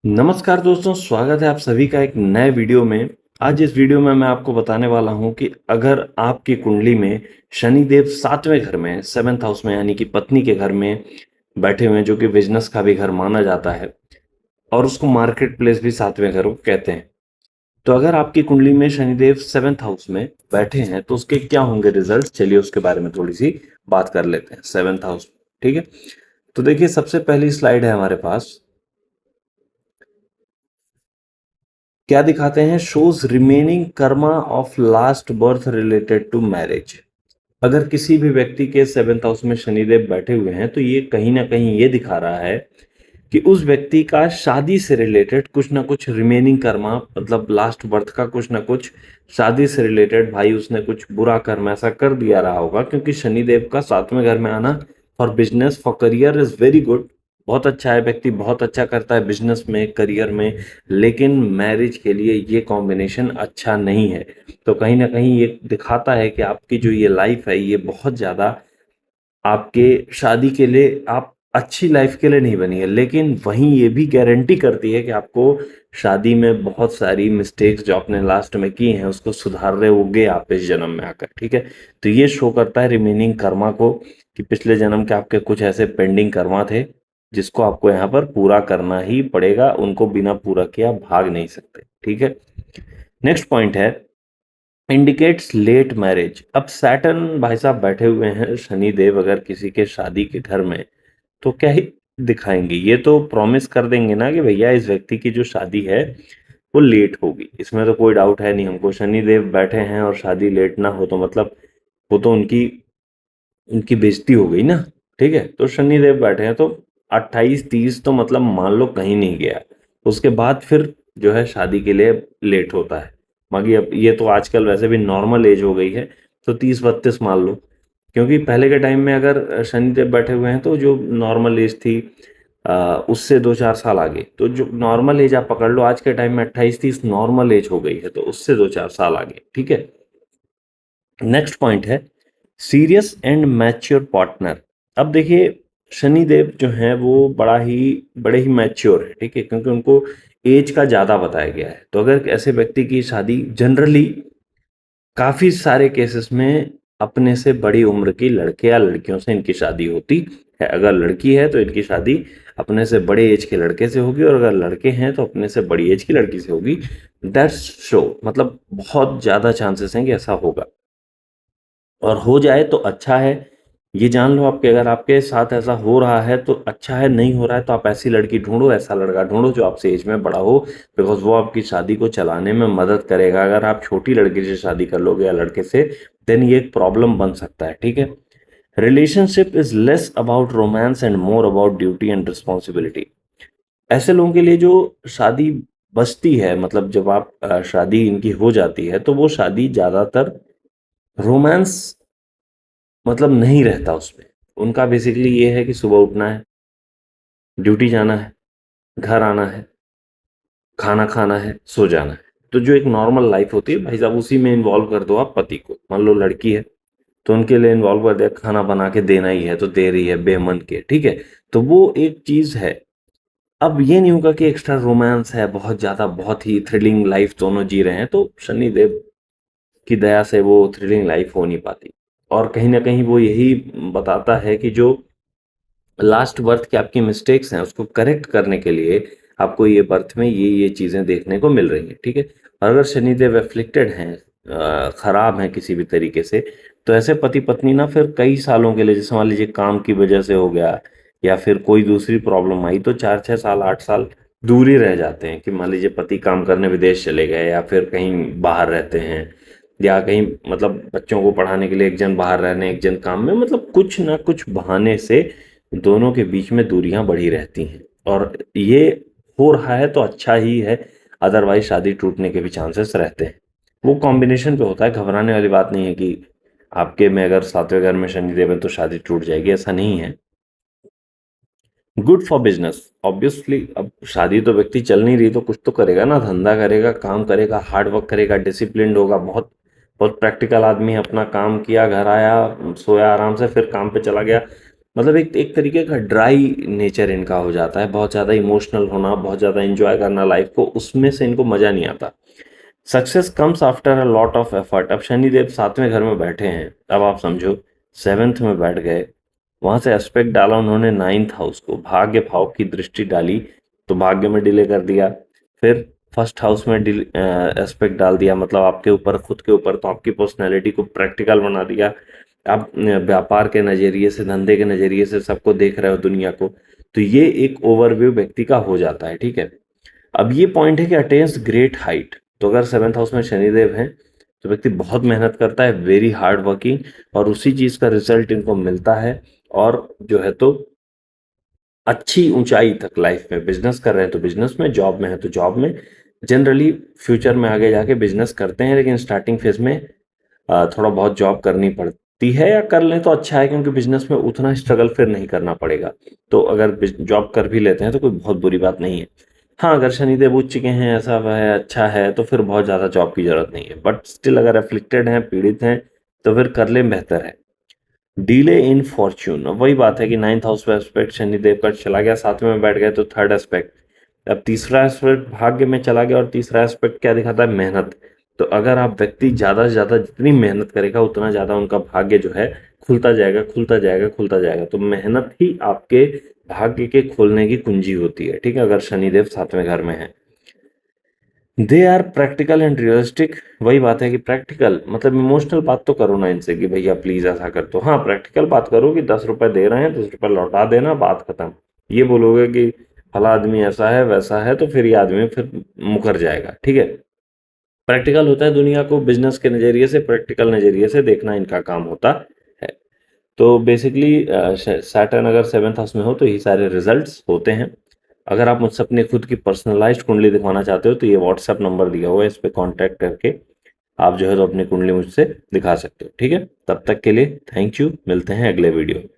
नमस्कार दोस्तों, स्वागत है आप सभी का एक नए वीडियो में। आज इस वीडियो में मैं आपको बताने वाला हूं कि अगर आपकी कुंडली में शनिदेव 7वें घर में, 7th हाउस में यानी कि पत्नी के घर में बैठे हुए हैं, जो कि बिजनेस का भी घर माना जाता है और उसको मार्केट प्लेस भी 7वें घर को कहते हैं। तो अगर आपकी कुंडली में शनिदेव 7th हाउस में बैठे हैं तो उसके क्या होंगे रिजल्ट, चलिए उसके बारे में थोड़ी सी बात कर लेते हैं। 7th हाउस, ठीक है। तो देखिए, सबसे पहली स्लाइड है हमारे पास, क्या दिखाते हैं, shows remaining karma of last birth related to marriage. अगर किसी भी व्यक्ति के 7th हाउस में शनिदेव बैठे हुए हैं तो ये कहीं ना कहीं ये दिखा रहा है कि उस व्यक्ति का शादी से रिलेटेड कुछ ना कुछ रिमेनिंग कर्मा, मतलब लास्ट बर्थ का कुछ ना कुछ शादी से रिलेटेड, भाई उसने कुछ बुरा कर्म ऐसा कर दिया रहा होगा। क्योंकि शनिदेव का 7वें घर में आना for business, for career is very good, बहुत अच्छा है। व्यक्ति बहुत अच्छा करता है बिजनेस में, करियर में, लेकिन मैरिज के लिए ये कॉम्बिनेशन अच्छा नहीं है। तो कहीं ना कहीं ये दिखाता है कि आपकी जो ये लाइफ है ये बहुत ज़्यादा आपके शादी के लिए, आप अच्छी लाइफ के लिए नहीं बनी है। लेकिन वहीं ये भी गारंटी करती है कि आपको शादी में बहुत सारी मिस्टेक्स जो आपने लास्ट में की हैं उसको सुधार रहे होगे आप इस जन्म में आकर, ठीक है। तो ये शो करता है रिमेनिंग कर्मा को कि पिछले जन्म के आपके कुछ ऐसे पेंडिंग कर्मा थे जिसको आपको यहाँ पर पूरा करना ही पड़ेगा, उनको बिना पूरा किया भाग नहीं सकते, ठीक है। नेक्स्ट पॉइंट है, इंडिकेट्स लेट मैरिज। अब सैटर्न भाई साहब बैठे हुए हैं शनिदेव अगर किसी के शादी के घर में, तो क्या ही दिखाएंगे, ये तो प्रॉमिस कर देंगे ना कि भैया इस व्यक्ति की जो शादी है वो लेट होगी। इसमें तो कोई डाउट है नहीं हमको, शनिदेव बैठे हैं और शादी लेट ना हो तो मतलब वो तो उनकी उनकी बेइज्जती हो गई ना, ठीक है। तो शनिदेव बैठे हैं तो 28-30 तो मतलब मान लो कहीं नहीं गया, उसके बाद फिर जो है शादी के लिए लेट होता है। बाकी अब ये तो आजकल वैसे भी नॉर्मल एज हो गई है, तो 30-32 मान लो। क्योंकि पहले के टाइम में अगर शनिदेव बैठे हुए हैं तो जो नॉर्मल एज थी उससे 2-4 साल आगे, तो जो नॉर्मल एज आप पकड़ लो, आज के टाइम में 28-30 नॉर्मल एज हो गई है, तो उससे 2-4 साल आगे, ठीक है। नेक्स्ट पॉइंट है, सीरियस एंड मैच्योर पार्टनर। अब देखिए, शनिदेव जो हैं वो बड़े ही मैच्योर है, ठीक है, क्योंकि उनको एज का ज़्यादा बताया गया है। तो अगर ऐसे व्यक्ति की शादी जनरली काफ़ी सारे केसेस में अपने से बड़ी उम्र की लड़के या लड़कियों से इनकी शादी होती है। अगर लड़की है तो इनकी शादी अपने से बड़े एज के लड़के से होगी, और अगर लड़के हैं तो अपने से बड़ी एज की लड़की से होगी। दैट्स शो, मतलब बहुत ज़्यादा चांसेस हैं कि ऐसा होगा, और हो जाए तो अच्छा है। ये जान लो आपके, अगर आपके साथ ऐसा हो रहा है तो अच्छा है, नहीं हो रहा है तो आप ऐसी लड़की ढूंढो, ऐसा लड़का ढूंढो जो आपसे एज में बड़ा हो, बिकॉज वो आपकी शादी को चलाने में मदद करेगा। अगर आप छोटी लड़की से शादी कर लोगे या लड़के से, देन ये एक प्रॉब्लम बन सकता है, ठीक है। Relationship is less about romance and more about duty and responsibility. ऐसे लोगों के लिए जो शादी बचती है, मतलब जब आप शादी इनकी हो जाती है तो वो शादी ज़्यादातर रोमांस मतलब नहीं रहता उसमें। उनका बेसिकली ये है कि सुबह उठना है, ड्यूटी जाना है, घर आना है, खाना खाना है, सो जाना है। तो जो एक नॉर्मल लाइफ होती है भाई साहब, उसी में इन्वॉल्व कर दो आप पति को। मान लो लड़की है तो उनके लिए इन्वॉल्व कर दिया, खाना बना के देना ही है तो दे रही है बेमन के, ठीक है। तो वो एक चीज है। अब ये नहीं होगा कि एक्स्ट्रा रोमांस है बहुत ज्यादा, बहुत ही थ्रिलिंग लाइफ दोनों जी रहे हैं, तो शनिदेव की दया से वो थ्रिलिंग लाइफ हो नहीं पाती। और कहीं ना कहीं वो यही बताता है कि जो लास्ट बर्थ के आपकी मिस्टेक्स हैं उसको करेक्ट करने के लिए आपको ये बर्थ में ये चीज़ें देखने को मिल रही हैं, ठीक है। और अगर शनिदेव एफ्लिक्टेड हैं, खराब हैं किसी भी तरीके से, तो ऐसे पति पत्नी ना फिर कई सालों के लिए, जैसे मान लीजिए काम की वजह से हो गया या फिर कोई दूसरी प्रॉब्लम आई, तो 4-6 साल 8 साल दूर ही रह जाते हैं। कि मान लीजिए पति काम करने विदेश चले गए या फिर कहीं बाहर रहते हैं, या कहीं मतलब बच्चों को पढ़ाने के लिए एक जन बाहर रहने एक जन काम में, मतलब कुछ ना कुछ बहाने से दोनों के बीच में दूरियां बढ़ी रहती हैं। और ये हो रहा है तो अच्छा ही है, अदरवाइज शादी टूटने के भी चांसेस रहते हैं। वो कॉम्बिनेशन पे होता है, घबराने वाली बात नहीं है कि आपके में अगर 7वें घर में शनिदेव है तो शादी टूट जाएगी, ऐसा नहीं है। गुड फॉर बिजनेस, ऑब्वियसली अब शादी तो व्यक्ति चल नहीं रही तो कुछ तो करेगा ना, धंधा करेगा, काम करेगा, हार्ड वर्क करेगा, डिसिप्लिन्ड होगा, बहुत बहुत प्रैक्टिकल आदमी है। अपना काम किया, घर आया, सोया आराम से, फिर काम पे चला गया। मतलब एक एक तरीके का ड्राई नेचर इनका हो जाता है, बहुत ज़्यादा इमोशनल होना, बहुत ज़्यादा एंजॉय करना लाइफ को, उसमें से इनको मज़ा नहीं आता। Success comes after a lot of effort. अब शनिदेव 7वें घर में बैठे हैं, अब आप समझो 7th में बैठ गए, वहां से एस्पेक्ट डाला उन्होंने 9th हाउस को, भाग्य भाव की दृष्टि डाली, तो भाग्य में डिले कर दिया। फिर फर्स्ट हाउस में एस्पेक्ट डाल दिया, मतलब आपके ऊपर, खुद के ऊपर, तो आपकी पर्सनैलिटी को प्रैक्टिकल बना दिया। आप व्यापार के नज़रिए से, धंधे के नज़रिए से सबको देख रहे हो, दुनिया को। तो ये एक ओवरव्यू व्यक्ति का हो जाता है, ठीक है। अब ये पॉइंट है कि अटेन्स ग्रेट हाइट। तो अगर 7th हाउस में शनिदेव हैं तो व्यक्ति बहुत मेहनत करता है, वेरी हार्ड वर्किंग, और उसी चीज़ का रिजल्ट इनको मिलता है। और जो है तो अच्छी ऊंचाई तक लाइफ में, बिजनेस कर रहे हैं तो बिजनेस में, जॉब में है तो जॉब में, जनरली फ्यूचर में आगे जाके बिजनेस करते हैं, लेकिन स्टार्टिंग फेज में थोड़ा बहुत जॉब करनी पड़ती है, या कर लें तो अच्छा है, क्योंकि बिजनेस में उतना स्ट्रगल फिर नहीं करना पड़ेगा। तो अगर जॉब कर भी लेते हैं तो कोई बहुत बुरी बात नहीं है। हाँ, अगर शनिदेव उच्च के हैं, ऐसा है, अच्छा है, तो फिर बहुत ज़्यादा जॉब की जरूरत नहीं है, बट स्टिल अगर अफ्लिक्टेड हैं, पीड़ित हैं, तो फिर कर लें, बेहतर है। डिले इन फॉर्च्यून, अब वही बात है कि 9th हाउस पे एस्पेक्ट शनिदेव का चला गया, 7वें में बैठ गए, तो थर्ड एस्पेक्ट, अब तीसरा एस्पेक्ट भाग्य में चला गया, और तीसरा एस्पेक्ट क्या दिखाता है, मेहनत। तो अगर आप व्यक्ति ज़्यादा से ज़्यादा जितनी मेहनत करेगा, उतना ज़्यादा उनका भाग्य जो है खुलता जाएगा, खुलता जाएगा, खुलता जाएगा। तो मेहनत ही आपके भाग्य के खोलने की कुंजी होती है, ठीक है, अगर शनिदेव 7वें घर में है। They are practical and realistic, वही बात है कि प्रैक्टिकल मतलब इमोशनल बात तो करो ना इनसे कि भैया प्लीज ऐसा कर दो। हाँ, प्रैक्टिकल बात करो कि 10 रुपए दे रहे हैं, 10 रुपए लौटा देना, बात खत्म। ये बोलोगे कि फला आदमी ऐसा है वैसा है, तो फिर ये आदमी फिर मुकर जाएगा, ठीक है। प्रैक्टिकल होता है, दुनिया को बिजनेस के नज़रिए से, प्रैक्टिकल नज़रिए से देखना इनका काम होता है। तो बेसिकली सैटर्न अगर 7th हाउस में हो तो यही सारे रिजल्ट्स होते हैं। अगर आप मुझसे अपनी खुद की पर्सनलाइज्ड कुंडली दिखवाना चाहते हो तो ये व्हाट्सएप नंबर दिया हुआ है, इस पे कांटेक्ट करके आप जो है तो अपनी कुंडली मुझसे दिखा सकते हो, ठीक है। तब तक के लिए थैंक यू, मिलते हैं अगले वीडियो में।